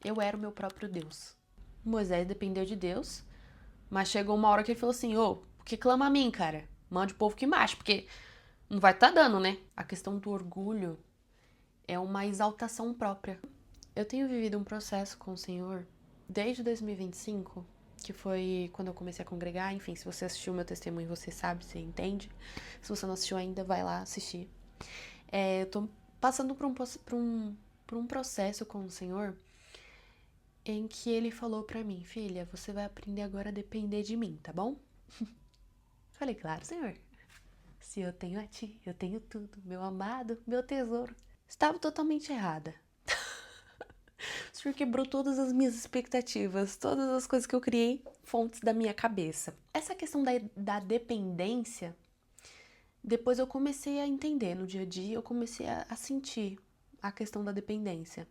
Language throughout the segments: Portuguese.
Eu era o meu próprio Deus. Moisés dependeu de Deus, mas chegou uma hora que ele falou assim, ô, por que clama a mim, cara? Mande o povo que marche, porque não vai tá dando, né? A questão do orgulho é uma exaltação própria. Eu tenho vivido um processo com o Senhor desde 2025, que foi quando eu comecei a congregar. Enfim, se você assistiu meu testemunho, você sabe, você entende. Se você não assistiu ainda, vai lá assistir. Eu tô passando por um processo com o Senhor em que ele falou pra mim, filha, você vai aprender agora a depender de mim, tá bom? Falei, claro, Senhor. Se eu tenho a ti, eu tenho tudo, meu amado, meu tesouro. Estava totalmente errada. O Senhor quebrou todas as minhas expectativas, todas as coisas que eu criei, fontes da minha cabeça. Essa questão da dependência, depois eu comecei a entender no dia a dia, eu comecei a sentir a questão da dependência.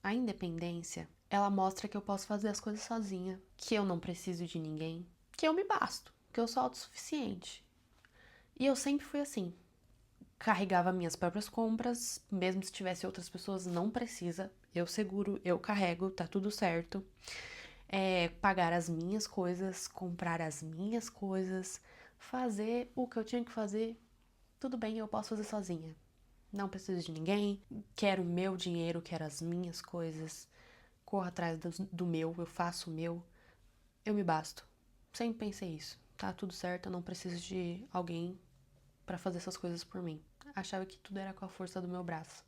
A independência, ela mostra que eu posso fazer as coisas sozinha, que eu não preciso de ninguém, que eu me basto, que eu sou autossuficiente. E eu sempre fui assim. Carregava minhas próprias compras, mesmo se tivesse outras pessoas, não precisa. Eu seguro, eu carrego, tá tudo certo. Pagar as minhas coisas, comprar as minhas coisas, fazer o que eu tinha que fazer, tudo bem, eu posso fazer sozinha. Não preciso de ninguém, quero o meu dinheiro, quero as minhas coisas, corro atrás do meu, eu faço o meu, eu me basto. Sempre pensei isso. Tá tudo certo, eu não preciso de alguém pra fazer essas coisas por mim. Achava que tudo era com a força do meu braço.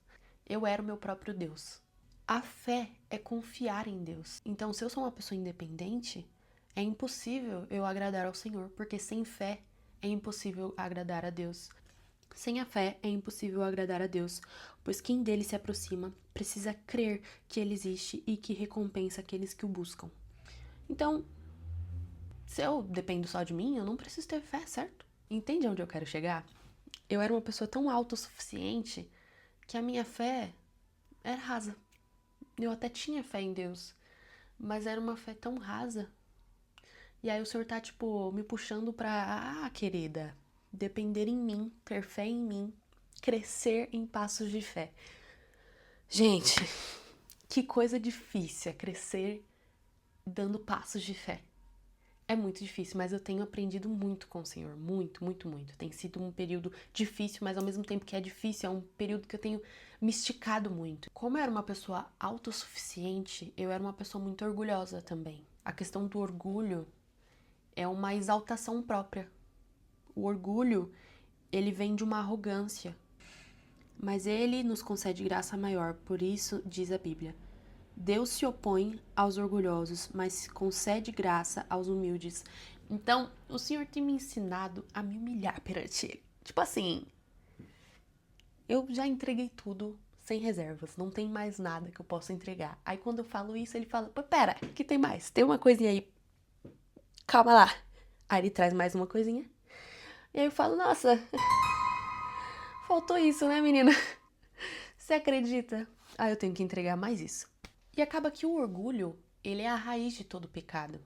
Eu era o meu próprio Deus. A fé é confiar em Deus. Então, se eu sou uma pessoa independente, é impossível eu agradar ao Senhor, porque sem fé é impossível agradar a Deus. Sem a fé é impossível agradar a Deus, pois quem dele se aproxima precisa crer que ele existe e que recompensa aqueles que o buscam. Então, se eu dependo só de mim, eu não preciso ter fé, certo? Entende onde eu quero chegar? Eu era uma pessoa tão autossuficiente que a minha fé era rasa. Eu até tinha fé em Deus, mas era uma fé tão rasa. E aí o Senhor tá, tipo, me puxando pra, querida, depender em mim, ter fé em mim, crescer em passos de fé. Gente, que coisa difícil é crescer dando passos de fé. É muito difícil, mas eu tenho aprendido muito com o Senhor. Muito, muito, muito. Tem sido um período difícil, mas ao mesmo tempo que é difícil, é um período que eu tenho me esticado muito. Como eu era uma pessoa autossuficiente, eu era uma pessoa muito orgulhosa também. A questão do orgulho é uma exaltação própria. O orgulho, ele vem de uma arrogância. Mas ele nos concede graça maior, por isso diz a Bíblia. Deus se opõe aos orgulhosos, mas concede graça aos humildes. Então, o Senhor tem me ensinado a me humilhar perante Ele. Tipo assim, eu já entreguei tudo sem reservas, não tem mais nada que eu possa entregar. Aí quando eu falo isso, ele fala, pô, pera, que tem mais? Tem uma coisinha aí, calma lá. Aí ele traz mais uma coisinha. E aí eu falo, nossa, faltou isso, né, menina? Você acredita? Aí eu tenho que entregar mais isso. E acaba que o orgulho, ele é a raiz de todo pecado.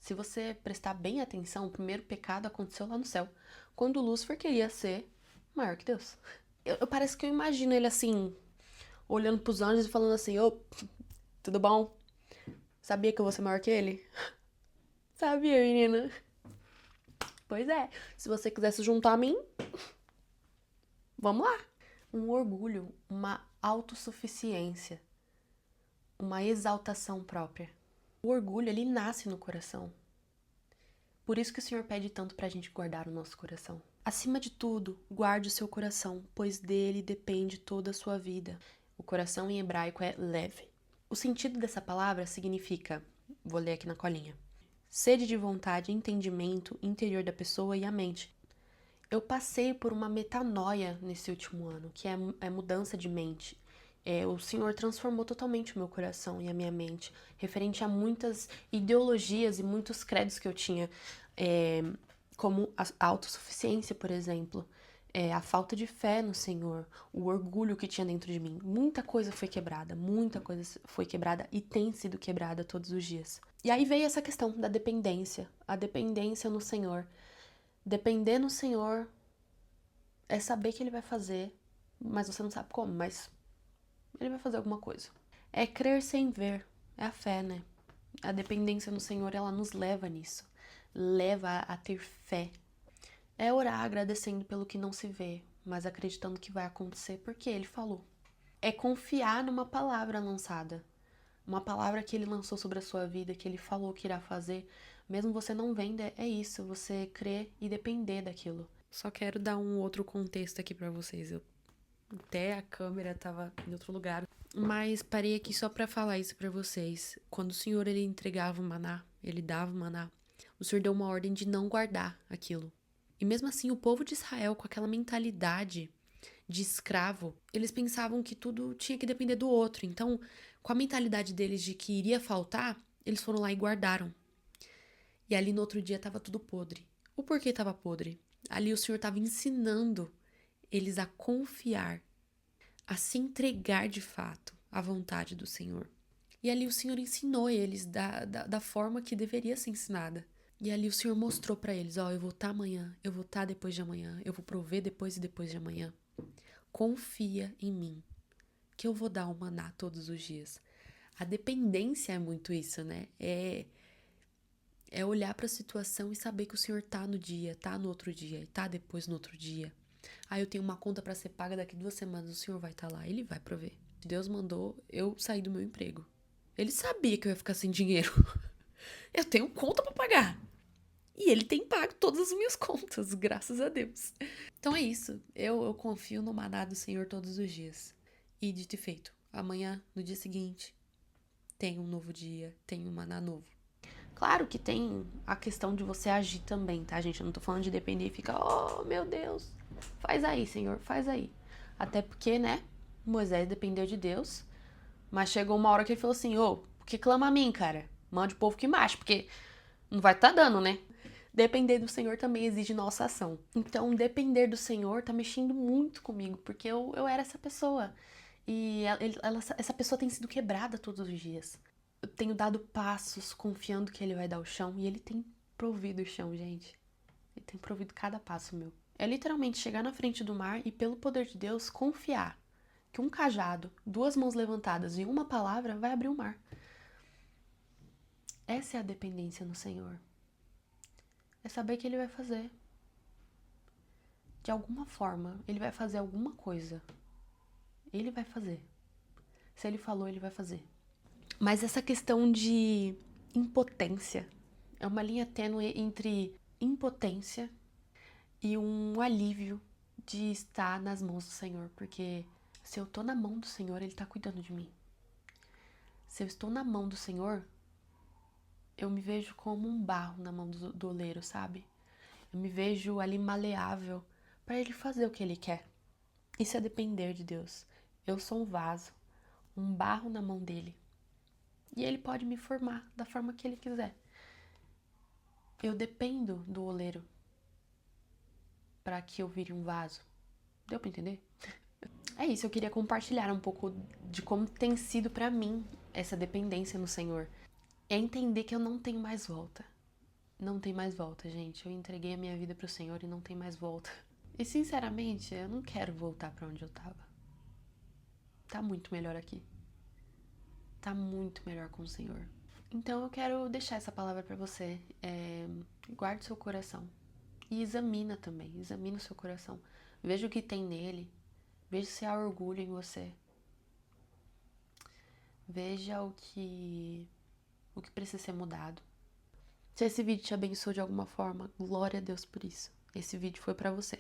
Se você prestar bem atenção, o primeiro pecado aconteceu lá no céu, quando Lúcifer queria ser maior que Deus. Parece que eu imagino ele assim, olhando pros anjos e falando assim, ô, tudo bom? Sabia que eu vou ser maior que ele? Sabia, menina? Pois é, se você quiser se juntar a mim, vamos lá. Um orgulho, uma autossuficiência, uma exaltação própria. O orgulho, ele nasce no coração. Por isso que o Senhor pede tanto pra gente guardar o nosso coração. Acima de tudo, guarde o seu coração, pois dele depende toda a sua vida. O coração em hebraico é lev. O sentido dessa palavra significa, vou ler aqui na colinha, sede de vontade, entendimento interior da pessoa e a mente. Eu passei por uma metanoia nesse último ano, que é mudança de mente. O Senhor transformou totalmente o meu coração e a minha mente, referente a muitas ideologias e muitos credos que eu tinha, como a autossuficiência, por exemplo, a falta de fé no Senhor, o orgulho que tinha dentro de mim. Muita coisa foi quebrada e tem sido quebrada todos os dias. E aí veio essa questão da dependência, a dependência no Senhor. Depender no Senhor é saber que Ele vai fazer, mas você não sabe como, mas Ele vai fazer alguma coisa. É crer sem ver. É a fé, né? A dependência no Senhor, ela nos leva nisso. Leva a ter fé. É orar agradecendo pelo que não se vê, mas acreditando que vai acontecer porque Ele falou. É confiar numa palavra lançada. Uma palavra que Ele lançou sobre a sua vida, que Ele falou que irá fazer. Mesmo você não vendo, é isso. Você crer e depender daquilo. Só quero dar um outro contexto aqui pra vocês. Até a câmera tava em outro lugar. Mas parei aqui só pra falar isso pra vocês. Quando o Senhor, ele entregava o maná, ele dava o maná, o Senhor deu uma ordem de não guardar aquilo. E mesmo assim, o povo de Israel, com aquela mentalidade de escravo, eles pensavam que tudo tinha que depender do outro. Então, com a mentalidade deles de que iria faltar, eles foram lá e guardaram. E ali no outro dia tava tudo podre. O porquê tava podre? Ali o Senhor tava ensinando eles a confiar, a se entregar de fato à vontade do Senhor. E ali o Senhor ensinou eles da forma que deveria ser ensinada. E ali o Senhor mostrou para eles, ó, eu vou estar amanhã, eu vou estar depois de amanhã, eu vou prover depois e depois de amanhã. Confia em mim, que eu vou dar o maná todos os dias. A dependência é muito isso, né? É olhar para a situação e saber que o Senhor tá no dia, tá no outro dia e tá depois no outro dia. Eu tenho uma conta para ser paga daqui 2 semanas, o Senhor vai estar lá, Ele vai prover. Deus mandou eu sair do meu emprego. Ele sabia que eu ia ficar sem dinheiro. Eu tenho conta para pagar. E Ele tem pago todas as minhas contas, graças a Deus. Então é isso. Eu confio no maná do Senhor todos os dias. E dito e feito, amanhã, no dia seguinte, tem um novo dia, tem um maná novo. Claro que tem a questão de você agir também, tá, gente? Eu não tô falando de depender e ficar, oh, meu Deus, faz aí, Senhor, faz aí. Até porque, né, Moisés dependeu de Deus, mas chegou uma hora que ele falou assim, ô, por que clama a mim, cara? Mande o povo que marche, porque não vai tá dando, né? Depender do Senhor também exige nossa ação. Então, depender do Senhor tá mexendo muito comigo, porque eu era essa pessoa. E essa pessoa tem sido quebrada todos os dias. Eu tenho dado passos confiando que Ele vai dar o chão, e Ele tem provido o chão, gente. Ele tem provido cada passo meu. É literalmente chegar na frente do mar e, pelo poder de Deus, confiar que um cajado, 2 mãos levantadas e uma palavra vai abrir o mar. Essa é a dependência no Senhor. É saber que Ele vai fazer. De alguma forma, Ele vai fazer alguma coisa. Ele vai fazer. Se Ele falou, Ele vai fazer. Mas essa questão de impotência é uma linha tênue entre impotência e um alívio de estar nas mãos do Senhor. Porque se eu tô na mão do Senhor, Ele tá cuidando de mim. Se eu estou na mão do Senhor, eu me vejo como um barro na mão do oleiro, sabe? Eu me vejo ali maleável para Ele fazer o que Ele quer. Isso é depender de Deus. Eu sou um vaso, um barro na mão dEle. E Ele pode me formar da forma que Ele quiser. Eu dependo do oleiro para que eu vire um vaso. Deu para entender? É isso, eu queria compartilhar um pouco de como tem sido para mim essa dependência no Senhor. É entender que eu não tenho mais volta. Não tem mais volta, gente. Eu entreguei a minha vida pro Senhor e não tem mais volta. E sinceramente, eu não quero voltar para onde eu tava. Tá muito melhor aqui. Tá muito melhor com o Senhor. Então eu quero deixar essa palavra para você. Guarde seu coração. E examina também. Examina o seu coração. Veja o que tem nele. Veja se há orgulho em você. Veja o que precisa ser mudado. Se esse vídeo te abençoou de alguma forma, glória a Deus por isso. Esse vídeo foi pra você.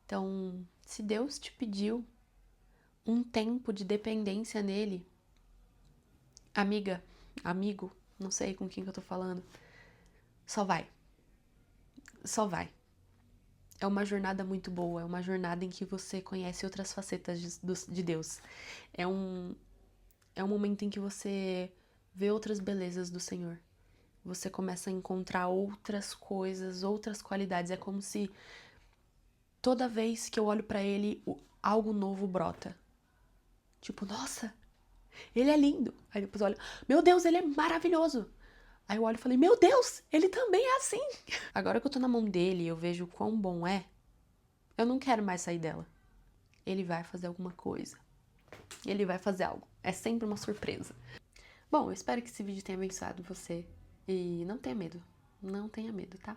Então, se Deus te pediu um tempo de dependência nele, amiga, amigo, não sei com quem que eu tô falando, só vai. Só vai. É uma jornada muito boa, é uma jornada em que você conhece outras facetas de Deus. É um momento em que você vê outras belezas do Senhor. Você começa a encontrar outras coisas, outras qualidades. É como se toda vez que eu olho pra Ele, algo novo brota. Tipo, nossa, Ele é lindo. Aí depois eu olho, meu Deus, Ele é maravilhoso. Aí eu olho e falei, meu Deus, Ele também é assim. Agora que eu tô na mão dele e eu vejo o quão bom é, eu não quero mais sair dela. Ele vai fazer alguma coisa. ele vai fazer algo. É sempre uma surpresa. Bom, eu espero que esse vídeo tenha abençoado você. E não tenha medo. Não tenha medo, tá?